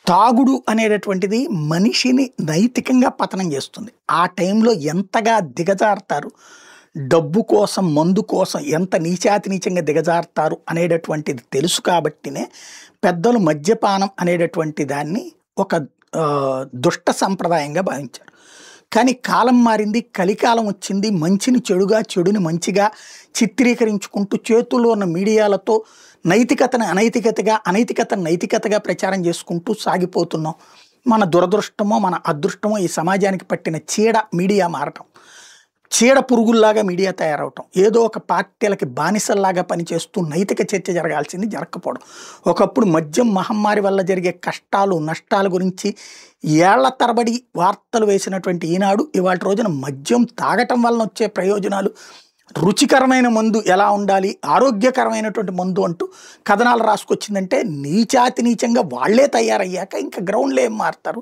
తాగుడు అనేటటువంటిది మనిషిని నైతికంగా పతనం చేస్తుంది. ఆ టైంలో ఎంతగా దిగజారుతారు, డబ్బు కోసం, మందు కోసం ఎంత నీచాతి నీచంగా దిగజారుతారు అనేటటువంటిది తెలుసు కాబట్టినే పెద్దలు మద్యపానం అనేటటువంటి దాన్ని ఒక దుష్ట సంప్రదాయంగా భావించారు. కానీ కాలం మారింది, కలికాలం వచ్చింది. మంచిని చెడుగా, చెడుని మంచిగా చిత్రీకరించుకుంటూ చేతుల్లో ఉన్న మీడియాలతో నైతికతను అనైతికతగా, అనైతికతను నైతికతగా ప్రచారం చేసుకుంటూ సాగిపోతున్నాం. మన దురదృష్టమో మన అదృష్టమో ఈ సమాజానికి పట్టిన చీడ మీడియా మారటం, చీడ పురుగుల్లాగా మీడియా తయారవటం, ఏదో ఒక పార్టీలకి బానిసల్లాగా పనిచేస్తూ నైతిక చర్చ జరగాల్సింది జరగకపోవడం. ఒకప్పుడు మద్యం మహమ్మారి వల్ల జరిగే కష్టాలు నష్టాల గురించి ఏళ్ల తరబడి వార్తలు వేసినటువంటి ఈనాడు ఇవాళ రోజున మద్యం తాగటం వలన వచ్చే ప్రయోజనాలు, రుచికరమైన మందు ఎలా ఉండాలి, ఆరోగ్యకరమైనటువంటి మందు అంటూ కథనాలు రాసుకొచ్చిందంటే నీచాతి నీచంగా వాళ్లే తయారయ్యాక ఇంకా గ్రౌండ్లో ఏం మారుతారు?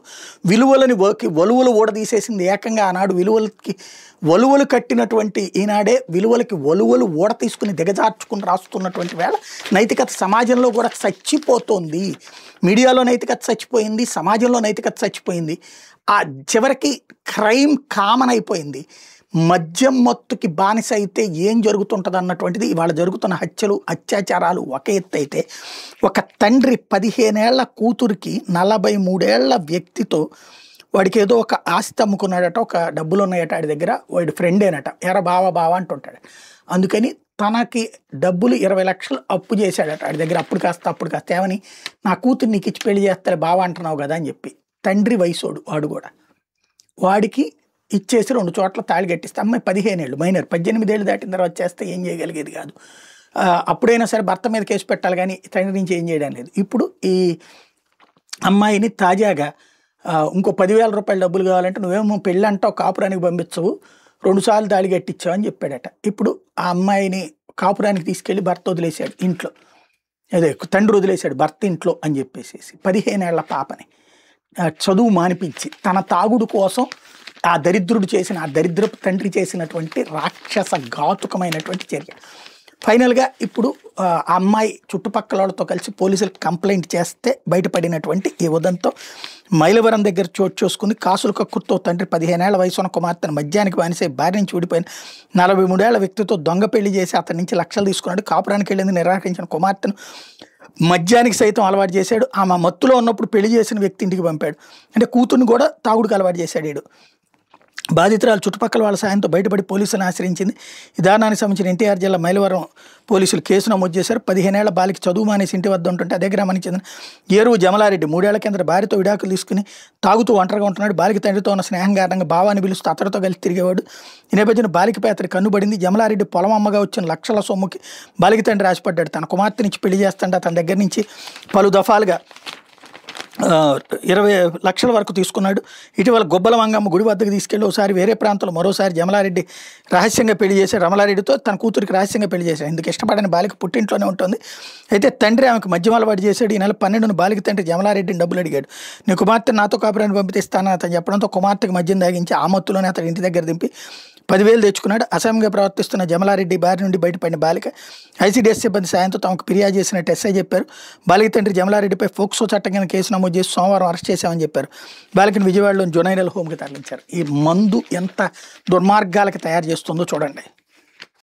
విలువలని వలువలు ఊడదీసేసింది ఏకంగా ఆనాడు. వలువలు కట్టినటువంటి ఈనాడే విలువలకి వలువలు ఊడ తీసుకుని దిగజార్చుకుని రాస్తున్నటువంటి వేళ నైతికత సమాజంలో కూడా చచ్చిపోతోంది. మీడియాలో నైతికత చచ్చిపోయింది, సమాజంలో నైతికత చచ్చిపోయింది. ఆ చివరికి క్రైమ్ కామన్ అయిపోయింది. మద్యం మత్తుకి బానిస అయితే ఏం జరుగుతుంటుంది అన్నటువంటిది ఇవాళ జరుగుతున్న హత్యలు, అత్యాచారాలు ఒక ఎత్తు అయితే, ఒక తండ్రి 15 ఏళ్ల కూతురికి 43 ఏళ్ల వ్యక్తితో వాడికి ఏదో ఒక ఆస్తి అమ్ముకున్నాడట, ఒక డబ్బులు ఉన్నాయట ఆడి దగ్గర, వాడి ఫ్రెండేనట, ఎర బావ అంటుంటాడు. అందుకని తనకి డబ్బులు 20 లక్షలు అప్పు చేశాడట ఆడి దగ్గర. అప్పుడు కాస్త ఏమని, నా కూతురు నీకు ఇచ్చి పెళ్లి చేస్తారే బావ అంటున్నావు కదా అని చెప్పి. తండ్రి వయసోడు వాడు కూడా, వాడికి ఇచ్చేసి 2 చోట్ల తాళి కట్టిస్తే అమ్మాయి 15 ఏళ్ళు, మైనర్. 18 ఏళ్ళు దాటిన తర్వాత చేస్తే ఏం చేయగలిగేది కాదు. అప్పుడైనా సరే భర్త మీద కేసు పెట్టాలి కానీ తండ్రి నుంచి ఏం చేయడం లేదు. ఇప్పుడు ఈ అమ్మాయిని తాజాగా ఇంకో 10,000 రూపాయల డబ్బులు కావాలంటే నువ్వేమో పెళ్ళి అంటావు, కాపురానికి పంపించవు, 2 సార్లు తాళి కట్టించావు అని చెప్పాడట. ఇప్పుడు ఆ అమ్మాయిని కాపురానికి తీసుకెళ్ళి భర్త వదిలేశాడు ఇంట్లో, అదే తండ్రి వదిలేశాడు భర్త ఇంట్లో అని చెప్పేసి 15 ఏళ్ల పాపని చదువు మానిపించి తన తాగుడు కోసం ఆ దరిద్రుడు చేసిన, ఆ దరిద్రపు తండ్రి చేసినటువంటి రాక్షస ఘాతుకమైనటువంటి చర్య. ఫైనల్గా ఇప్పుడు ఆ అమ్మాయి చుట్టుపక్కల వాళ్ళతో కలిసి పోలీసులకు కంప్లైంట్ చేస్తే బయటపడినటువంటి ఈ ఉదంతం మైలవరం దగ్గర చోటు చేసుకుంది. కాసుల కక్కుర్తో తండ్రి 15 ఏళ్ల వయసున్న కుమార్తెను మద్యానికి బానిసై భార్య నుంచి విడిపోయిన 43 ఏళ్ల వ్యక్తితో దొంగ పెళ్లి చేసి అతని నుంచి లక్షలు తీసుకున్నాడు. కాపురానికి వెళ్ళింది నిరాకరించిన కుమార్తెను మద్యానికి సైతం అలవాటు చేశాడు. ఆమె మత్తులో ఉన్నప్పుడు పెళ్లి చేసిన వ్యక్తి ఇంటికి పంపాడు. అంటే కూతుర్ని కూడా తాగుడుకు అలవాటు చేశాడు వీడు. బాధితురాలు చుట్టుపక్కల వాళ్ళ సాయంతో బయటపడి పోలీసులను ఆశ్రయించింది. ఈ దారుణానికి సంబంధించిన ఎన్టీఆర్ జిల్లా మైలవరం పోలీసులు కేసు నమోదు చేశారు. 15 ఏళ్ల బాలికి చదువు మానేసి ఇంటి వద్ద ఉంటుంటే అదే గ్రామానికి చెందిన ఏరువు జమలారెడ్డి 3 ఏళ్ల కింద భార్యతో విడాకులు తీసుకుని తాగుతూ ఒంటరిగా ఉంటున్నాడు. బాలిక తండ్రితో ఉన్న స్నేహం కారణంగా బావాని పిలుస్తూ అతడితో కలిసి తిరిగేవాడు. ఈ నేపథ్యంలో బాలికపై అతడి కన్నుబడింది. జమలారెడ్డి పొలం అమ్మగా వచ్చిన లక్షల సొమ్ముకి బాలిక తండ్రి ఆశపడ్డాడు. తన కుమార్తెనిచ్చి పెళ్లి చేస్తుంటే అతని దగ్గర నుంచి పలు దఫాలుగా 20 లక్షల వరకు తీసుకున్నాడు. ఇటీవల గొబ్బల మంగమ్మ గుడి వద్దకు తీసుకెళ్లి ఒకసారి వేరే ప్రాంతంలో, మరోసారి జమలారెడ్డి రహస్యంగా పెళ్లి చేశాడు. రమలారెడ్డితో తన కూతురికి రహస్యంగా పెళ్లి చేశాడు. ఇందుకు ఇష్టపడని బాలిక పుట్టింట్లోనే ఉంటుంది. అయితే తండ్రి ఆమెకు మద్యం అలవాటు చేశాడు. ఈ నెల 12న బాలిక తండ్రి జమలారెడ్డిని డబ్బులు అడిగాడు. నీ కుమార్తె నాతో కాపురాన్ని పంపిస్తానని అతను చెప్పడంతో కుమార్తెకు మద్యం తాగించి ఆ మత్తులోనే అతని ఇంటి దగ్గర దింపి 10,000 తెచ్చుకున్నాడు. అసహ్యంగా ప్రవర్తిస్తున్న జమలారెడ్డి బారి నుండి బయటపడిన బాలిక ఐసీడీఎస్ సిబ్బంది సాయంతో తమకు ఫిర్యాదు చేసినట్టు ఎస్ఐ చెప్పారు. బాలిక తండ్రి జమలారెడ్డిపై ఫోక్సో చట్టం కింద కేసు నమోదు చేసి సోమవారం అరెస్ట్ చేశామని చెప్పారు. బాలికను విజయవాడలోని జునైనల్ హోమ్కి తరలించారు. ఈ మందు ఎంత దుర్మార్గాలకి తయారు చేస్తుందో చూడండి.